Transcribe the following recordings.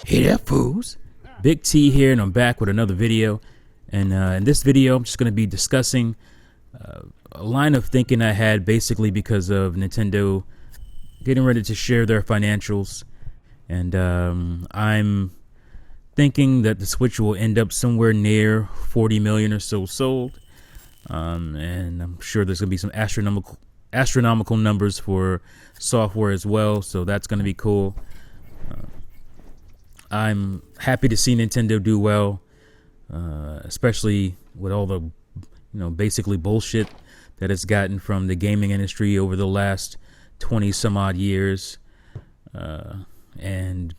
Hey there, fools. Big T here, and I'm back with another video. And in this video, I'm just going to be discussing a line of thinking I had basically because of Nintendo getting ready to share their financials. And I'm thinking that the Switch will end up somewhere near 40 million or so sold. And I'm sure there's going to be some astronomical numbers for software as well. So that's going to be cool. I'm happy to see Nintendo do well, especially with all the, basically bullshit that it's gotten from the gaming industry over the last 20 some odd years. And,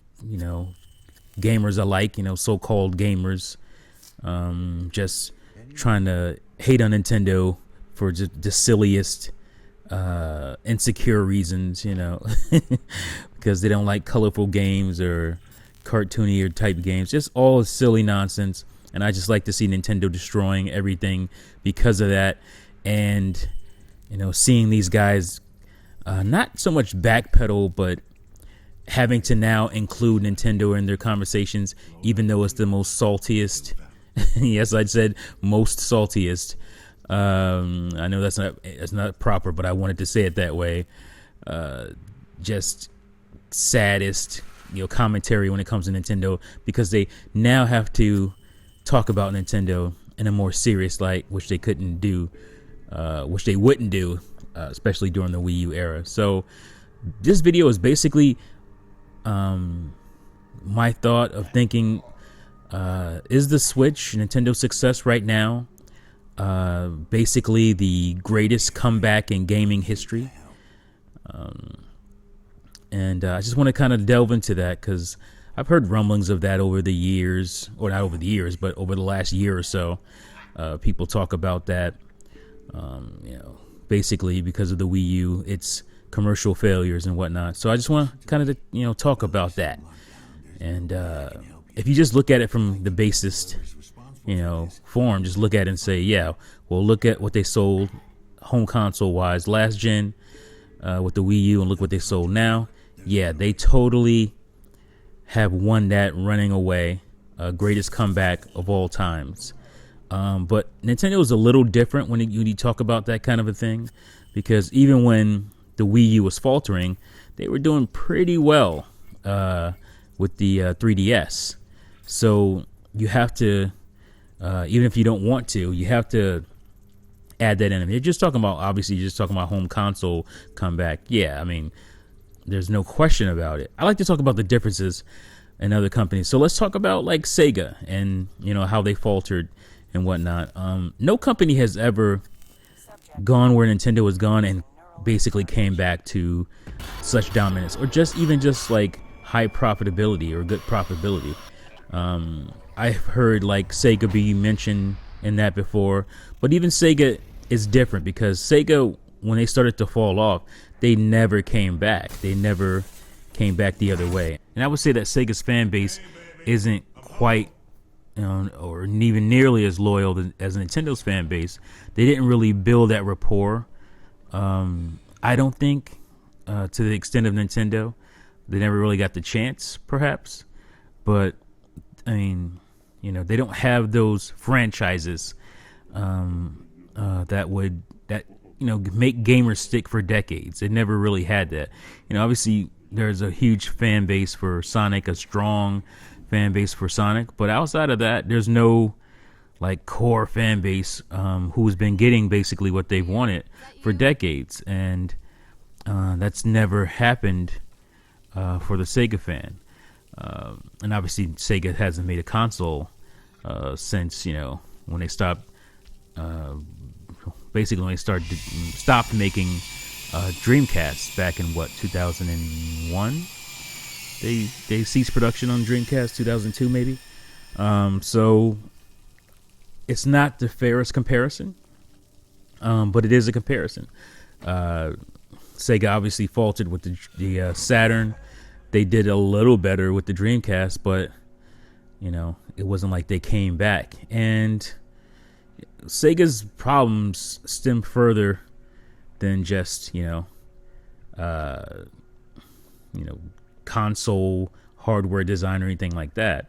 gamers alike, so-called gamers, just trying to hate on Nintendo for just the silliest, insecure reasons, because they don't like colorful games or cartoony or type games, just all silly nonsense. And I just like to see Nintendo destroying everything because of that. And seeing these guys not so much backpedal, but having to now include Nintendo in their conversations, even though it's the most saltiest. Yes, I said most saltiest. I know that's not proper, but I wanted to say it that way. Just saddest commentary when it comes to Nintendo, because they now have to talk about Nintendo in a more serious light, which they couldn't do, which they wouldn't do, especially during the Wii U era. So this video is basically my thought of thinking, is the Switch Nintendo's success right now basically the greatest comeback in gaming history? And I just want to kind of delve into that because I've heard rumblings of that over the years, or not over the years, but over the last year or so. People talk about that, basically because of the Wii U, its commercial failures and whatnot. So I just want to kind of, talk about that. And if you just look at it from the basest, form, just look at it and say, yeah, well, look at what they sold home console wise last gen with the Wii U, and look what they sold now. Yeah, they totally have won that running away, greatest comeback of all times. But Nintendo is a little different when you talk about that kind of a thing, because even when the Wii U was faltering, they were doing pretty well with the 3DS. So you have to, even if you don't want to, you have to add that in. If you're just talking about, obviously, you're just talking about home console comeback. Yeah, I mean, there's no question about it. I like to talk about the differences in other companies. So let's talk about like Sega and, how they faltered and whatnot. No company has ever gone where Nintendo has gone and basically came back to such dominance, or just like high profitability or good profitability. I've heard like Sega be mentioned in that before, but even Sega is different, because Sega, when they started to fall off, they never came back. They never came back the other way. And I would say that Sega's fan base isn't quite, or even nearly as loyal as Nintendo's fan base. They didn't really build that rapport. I don't think, to the extent of Nintendo. They never really got the chance, perhaps. But, I mean, they don't have those franchises that make gamers stick for decades. They never really had that. Obviously, there's a huge fan base for Sonic, a strong fan base for Sonic. But outside of that, there's no like core fan base who's been getting basically what they've wanted for decades. And that's never happened for the Sega fan. And obviously, Sega hasn't made a console since, when they stopped, basically when they stopped making Dreamcast back in 2001. They ceased production on Dreamcast 2002 maybe. So it's not the fairest comparison, but it is a comparison. Sega obviously faltered with the Saturn. They did a little better with the Dreamcast, but it wasn't like they came back. And Sega's problems stem further than just console hardware design or anything like that.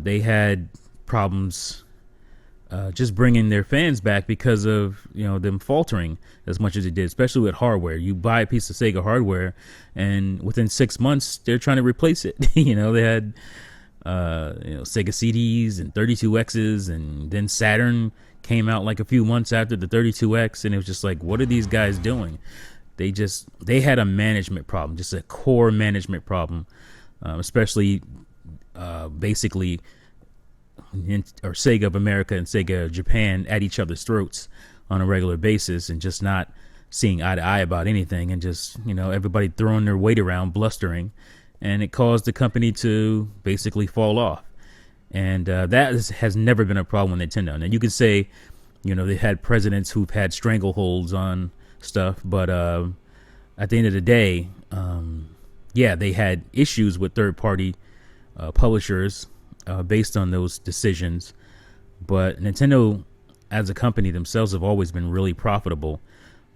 They had problems just bringing their fans back because of them faltering as much as it did, especially with hardware. You buy a piece of Sega hardware, and within 6 months they're trying to replace it. They had Sega CDs and 32Xs, and then Saturn came out like a few months after the 32X, and it was just like, what are these guys doing? They had a management problem, just a core management problem, especially basically or Sega of America and Sega of Japan at each other's throats on a regular basis, and just not seeing eye to eye about anything, and just everybody throwing their weight around, blustering, and it caused the company to basically fall off. And that has never been a problem with Nintendo. Now you could say they had presidents who've had strangleholds on stuff, but at the end of the day, they had issues with third-party publishers based on those decisions. But Nintendo as a company themselves have always been really profitable,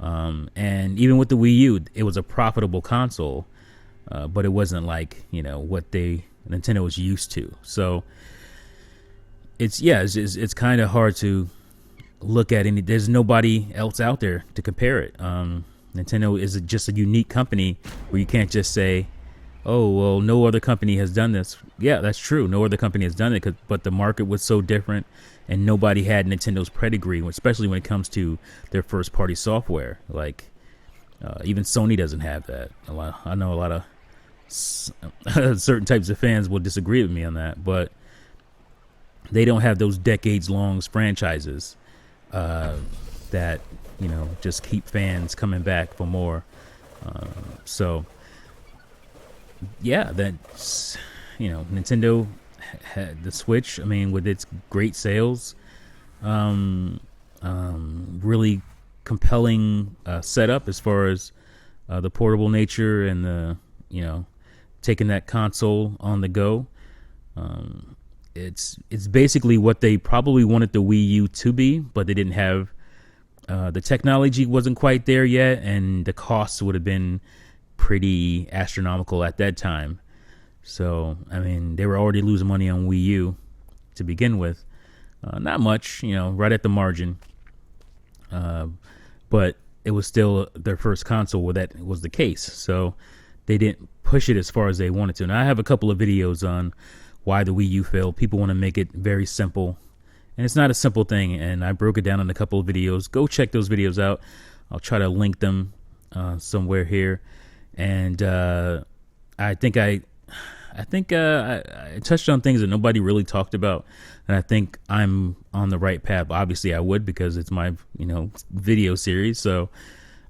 and even with the Wii U, it was a profitable console, but it wasn't like what Nintendo was used to. So it's kind of hard to look at any. There's nobody else out there to compare it. Nintendo is just a unique company where you can't just say, oh, well, no other company has done this. Yeah, that's true. No other company has done it, but the market was so different, and nobody had Nintendo's pedigree, especially when it comes to their first-party software. Like, even Sony doesn't have that. I know a lot of certain types of fans will disagree with me on that, but they don't have those decades-long franchises that just keep fans coming back for more. That's Nintendo had the Switch. I mean, with its great sales, really compelling setup as far as the portable nature and the taking that console on the go. It's basically what they probably wanted the Wii U to be, but they didn't have the technology wasn't quite there yet, and the costs would have been pretty astronomical at that time. So, I mean, they were already losing money on Wii U to begin with. Not much, right at the margin. But it was still their first console where that was the case. So they didn't push it as far as they wanted to. And I have a couple of videos on why the Wii U failed. People want to make it very simple, and it's not a simple thing. And I broke it down in a couple of videos. Go check those videos out. I'll try to link them somewhere here. And I think I touched on things that nobody really talked about, and I think I'm on the right path. Obviously, I would, because it's my video series. So,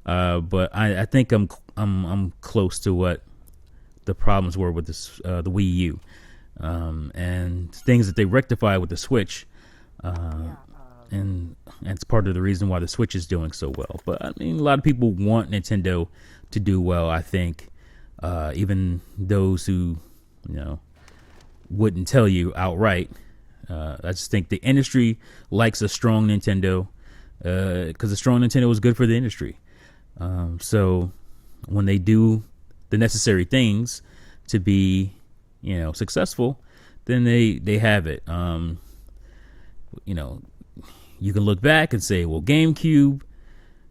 but I think I'm close to what the problems were with this the Wii U, and things that they rectified with the Switch, and it's part of the reason why the Switch is doing so well. But I mean, a lot of people want Nintendo to do well. I think even those who wouldn't tell you outright. I just think the industry likes a strong Nintendo, because a strong Nintendo is good for the industry. So when they do the necessary things to be, successful, then they have it. You can look back and say, well, GameCube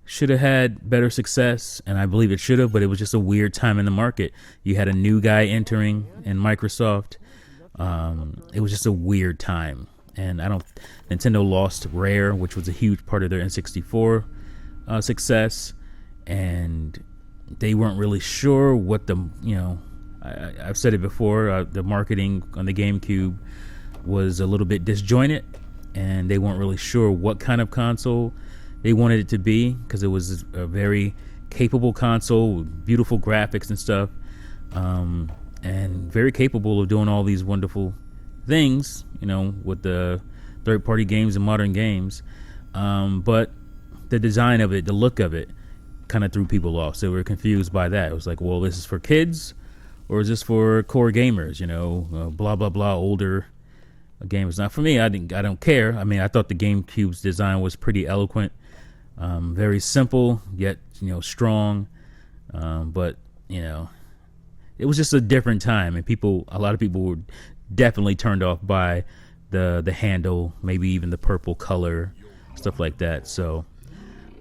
should have had better success, and I believe it should have, but it was just a weird time in the market. You had a new guy entering in Microsoft. It was just a weird time, and Nintendo lost Rare, which was a huge part of their N64 success, and they weren't really sure what I've said it before, the marketing on the GameCube was a little bit disjointed, and they weren't really sure what kind of console they wanted it to be, because it was a very capable console with beautiful graphics and stuff, and very capable of doing all these wonderful things, with the third-party games and modern games. But the design of it, the look of it, kind of threw people off. So we were confused by that. It was like, well, this is for kids, or is this for core gamers? Blah blah blah, older gamers. Not for me. I don't care. I mean, I thought the GameCube's design was pretty eloquent. Very simple, yet strong, but it was just a different time, and a lot of people were definitely turned off by the handle, maybe even the purple color, stuff like that. So,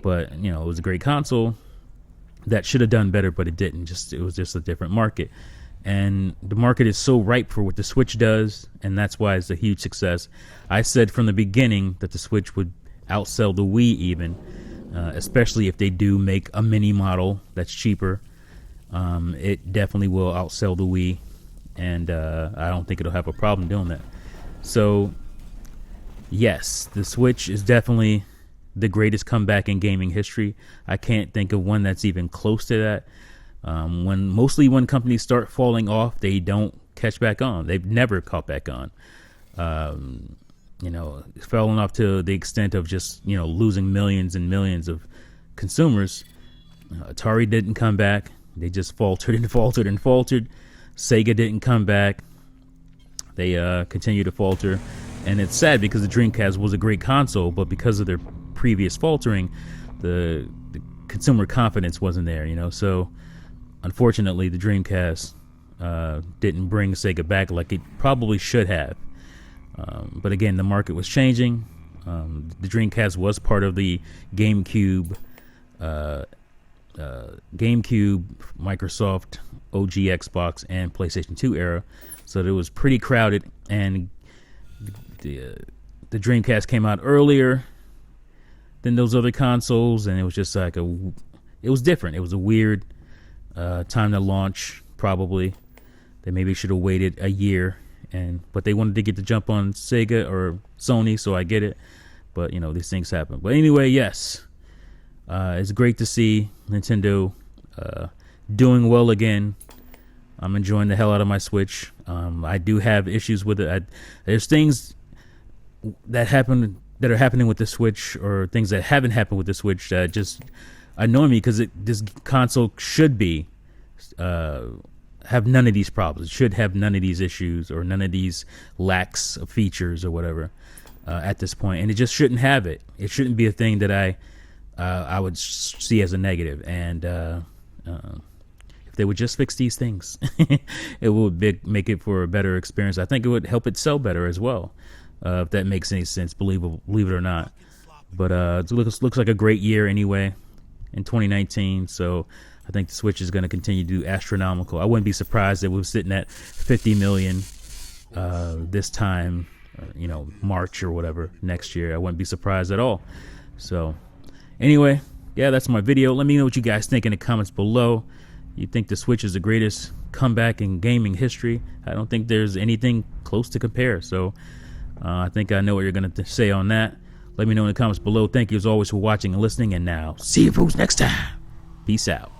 but it was a great console that should have done better, but it didn't. It was just a different market, and the market is so ripe for what the Switch does, and that's why it's a huge success. I said from the beginning that the Switch would outsell the Wii, even especially if they do make a mini model that's cheaper. It definitely will outsell the Wii, and I don't think it'll have a problem doing that. So yes, the Switch is definitely the greatest comeback in gaming history. I can't think of one that's even close to that. When companies start falling off, they don't catch back on. They've never caught back on. Falling off to the extent of just losing millions and millions of consumers. Atari didn't come back. They just faltered and faltered and faltered. Sega didn't come back. They continue to falter. And it's sad because the Dreamcast was a great console, but because of their previous faltering, the consumer confidence wasn't there, So, unfortunately, the Dreamcast didn't bring Sega back like it probably should have. But again, the market was changing. The Dreamcast was part of the GameCube, Microsoft, OG Xbox, and PlayStation 2 era, so it was pretty crowded. And the Dreamcast came out earlier than those other consoles, and it was just like it was different. It was a weird time to launch. Probably they maybe should have waited a year, but they wanted to get the jump on Sega or Sony, so I get it. But these things happen. But anyway, yes, it's great to see Nintendo doing well again. I'm enjoying the hell out of my Switch. I do have issues with it. There's things that are happening with the Switch, or things that haven't happened with the Switch, that just annoy me, because this console should have none of these problems. It should have none of these issues or none of these lacks of features or whatever at this point, and it just shouldn't have it. It shouldn't be a thing that I would see as a negative. And if they would just fix these things, it would make it for a better experience. I think it would help it sell better as well, if that makes any sense, believe it or not. But it looks like a great year anyway in 2019. So I think the Switch is going to continue to do astronomical. I wouldn't be surprised if we were sitting at 50 million this time, March or whatever next year. I wouldn't be surprised at all. So anyway, yeah, that's my video. Let me know what you guys think in the comments below. You think the Switch is the greatest comeback in gaming history? I don't think there's anything close to compare. So I think I know what you're going to say on that. Let me know in the comments below. Thank you as always for watching and listening. And now, see you folks next time. Peace out.